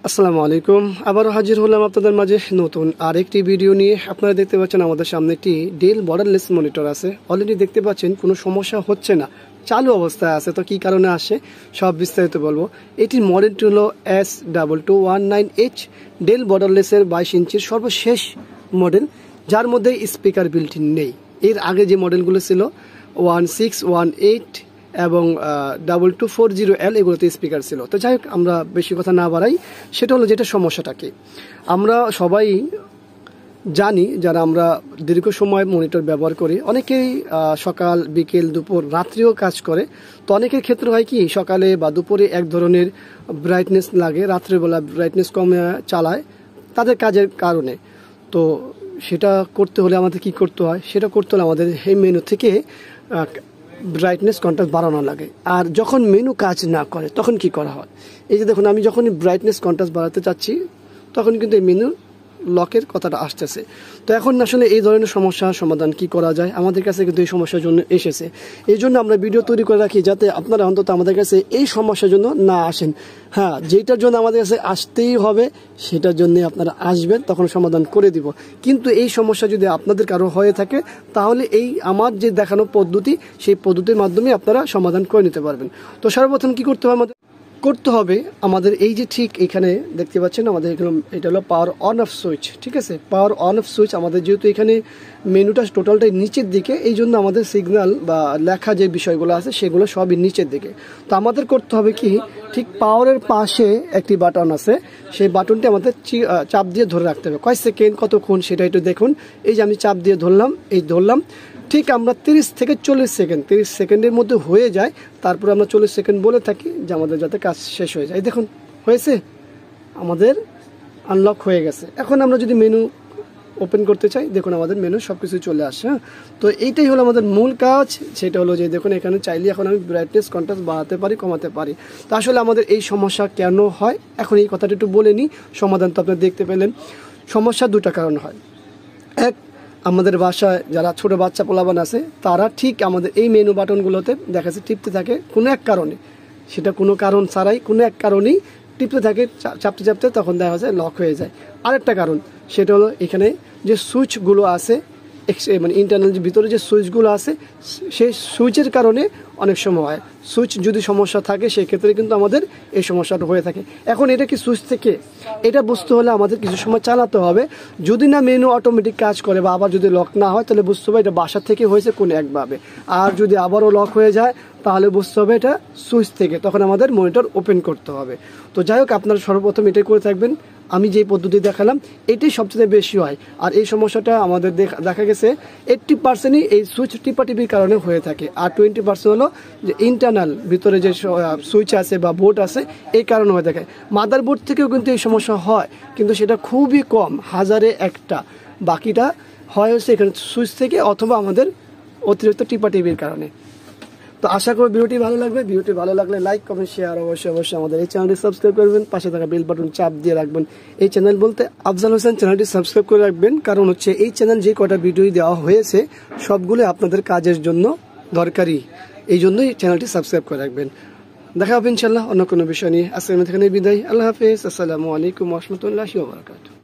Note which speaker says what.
Speaker 1: আসসালামু আলাইকুম। আবারও হাজির হলাম আপনাদের মাঝে নতুন আরেকটি ভিডিও নিয়ে। আপনারা দেখতে পাচ্ছেন আমাদের সামনে একটি ডেল বর্ডারলেস মনিটর আছে। অলরেডি দেখতে পাচ্ছেন কোনো সমস্যা হচ্ছে না, চালু অবস্থায় আছে। তো কী কারণে আসে সব বিস্তারিত বলবো। এটির মডেলটি হলো S2219H ডেল বর্ডারলেসের 22 ইঞ্চির সর্বশেষ মডেল, যার মধ্যে স্পিকার বিল্ট ইন নেই। এর আগে যে মডেলগুলো ছিল 1618 এবং 2240L এগুলোতে স্পিকার ছিল। তো যাই হোক, আমরা বেশি কথা না বাড়াই, সেটা হলো যেটা সমস্যাটা কি। আমরা সবাই জানি, যারা আমরা দীর্ঘ সময় মনিটর ব্যবহার করি, অনেকেই সকাল বিকেল দুপুর রাত্রিও কাজ করে। তো অনেকের ক্ষেত্রে হয় কি, সকালে বা দুপুরে এক ধরনের ব্রাইটনেস লাগে, রাত্রেবেলা ব্রাইটনেস কমে চালায় তাদের কাজের কারণে। তো সেটা করতে হলে আমাদের কি করতে হয়, সেটা করতে হলে আমাদের এই মেনু থেকে ব্রাইটনেস কন্ট্রাস্ট বাড়ানো লাগে। আর যখন মেনু কাজ না করে তখন কি করা হয়, এই যে দেখুন, আমি যখন ব্রাইটনেস কন্ট্রাস্ট বাড়াতে চাচ্ছি তখন কিন্তু এই মেনু লকের কথাটা আসতেছে। তো এখন আসলে এই ধরনের সমস্যার সমাধান কি করা যায়, আমাদের কাছে কিন্তু এই সমস্যার জন্য এসেছে। এই জন্য আমরা ভিডিও তৈরি করে রাখি, যাতে আপনারা অন্তত আমাদের কাছে এই সমস্যার জন্য না আসেন। হ্যাঁ, যেটার জন্য আমাদের কাছে আসতেই হবে সেটার জন্য আপনারা আসবেন, তখন সমাধান করে দিব। কিন্তু এই সমস্যা যদি আপনাদের কারো হয়ে থাকে, তাহলে এই আমার যে দেখানো পদ্ধতি, সেই পদ্ধতির মাধ্যমে আপনারা সমাধান করে নিতে পারবেন। তো সর্বপ্রথম কি করতে হবে আমাদের এই যে ঠিক এখানে দেখতে পাচ্ছেন, আমাদের এটা হলো পাওয়ার অন অফ সুইচ। ঠিক আছে, পাওয়ার অন অফ সুইচ আমাদের যেহেতু এখানে মেনুটা টোটালটাই নিচের দিকে, এই জন্য আমাদের সিগন্যাল বা লেখা যে বিষয়গুলো আছে সেগুলো সবই নিচের দিকে। তো আমাদের করতে হবে কি, ঠিক পাওয়ারের পাশে একটি বাটন আছে, সেই বাটনটি আমাদের চাপ দিয়ে ধরে রাখতে হবে। কয় সেকেন্ড কতক্ষণ সেটা একটু দেখুন। এই যে আমি চাপ দিয়ে ধরলাম, ঠিক আমরা 30 থেকে 40 সেকেন্ড, 30 সেকেন্ডের মধ্যে হয়ে যায়, তারপর আমরা 40 সেকেন্ড বলে থাকি যে আমাদের যাতে কাজ শেষ হয়ে যায়। দেখুন হয়েছে, আমাদের আনলক হয়ে গেছে। এখন আমরা যদি মেনু ওপেন করতে চাই, দেখুন আমাদের মেনু সব কিছু চলে আসে। হ্যাঁ, তো এইটাই হলো আমাদের মূল কাজ। সেটা হলো যে দেখুন, এখানে চাইলে এখন আমি ব্রাইটনেস কন্ট্রাস্ট বাড়াতে পারি, কমাতে পারি। তো আসলে আমাদের এই সমস্যা কেন হয়, এখন এই কথাটা একটু বলে নিই। সমাধান তো আপনারা দেখতে পেলেন। সমস্যা দুটা কারণ হয়। এক, আমাদের বাসায় যারা ছোট বাচ্চা পোলাবান আছে, তারা ঠিক আমাদের এই মেনু বাটনগুলোতে দেখা যাচ্ছে টিপতে থাকে কোনো এক কারণে, সেটা কোনো কারণ ছাড়াই কোনো এক কারণেই টিপতে থাকে, চাপতে তখন দেখা যায় লক হয়ে যায়। আরেকটা কারণ, সেটা হলো এখানে যে সুইচগুলো আছে, মানে ইন্টারনাল যে ভিতরে যে সুইচগুলো আছে, সেই সুইচের কারণে অনেক সময় হয়। সুইচ যদি সমস্যা থাকে, সেক্ষেত্রে কিন্তু আমাদের এই সমস্যাটা হয়ে থাকে। এখন এটা কি সুইচ থেকে, এটা বুঝতে হলে আমাদের কিছু সময় চালাতে হবে। যদি না মেনু অটোমেটিক কাজ করে বা আবার যদি লক না হয়, তাহলে বুঝতে হবে এটা বাসা থেকে হয়েছে কোনো একভাবে। আর যদি আবারও লক হয়ে যায়, তাহলে বুঝতে হবে এটা সুইচ থেকে, তখন আমাদের মনিটর ওপেন করতে হবে। তো যাই হোক, আপনারা সর্বপ্রথম এটাই করে থাকবেন। আমি যে পদ্ধতি দেখালাম এটাই সবচেয়ে বেশি হয়। আর এই সমস্যাটা আমাদের দেখা গেছে 80%ই এই সুইচ টিপাটিপির কারণে হয়ে থাকে, আর 20% হলো যে ইন্টারনাল ভিতরে যে সুইচ আছে বা বোর্ড আছে, এই কারণে হয়ে থাকে। মাদার বোর্ড থেকেও কিন্তু এই সমস্যা হয়, কিন্তু সেটা খুবই কম, হাজারে একটা। বাকিটা হয় হচ্ছে এখানে সুইচ থেকে অথবা আমাদের অতিরিক্ত টিপাটিপির কারণে। তো আশা করি ভিডিওটি ভালো লাগবে। ভিডিওটি ভালো লাগলে লাইক, কমেন্ট, শেয়ার অবশ্যই আমাদের এই চ্যানেলটি সাবস্ক্রাইব করবেন। পাশে থাকা বেল বাটন চাপ দিয়ে রাখবেন। এই চ্যানেল বলতে আফজাল হোসেন, চ্যানেলটি সাবস্ক্রাইব করে রাখবেন। কারণ হচ্ছে এই চ্যানেল যে কটা ভিডিও দেওয়া হয়েছে সবগুলো আপনাদের কাজের জন্য দরকারি, এই জন্যই চ্যানেলটি সাবস্ক্রাইব করে রাখবেন। দেখা হবে ইনশাল্লাহ অন্য কোনো বিষয় নিয়ে। আজকে আমি এখানে বিদায়। আল্লাহ হাফেজ। আসসালামু আলাইকুম ওয়া রাহমাতুল্লাহি ওয়া বারাকাতুহু।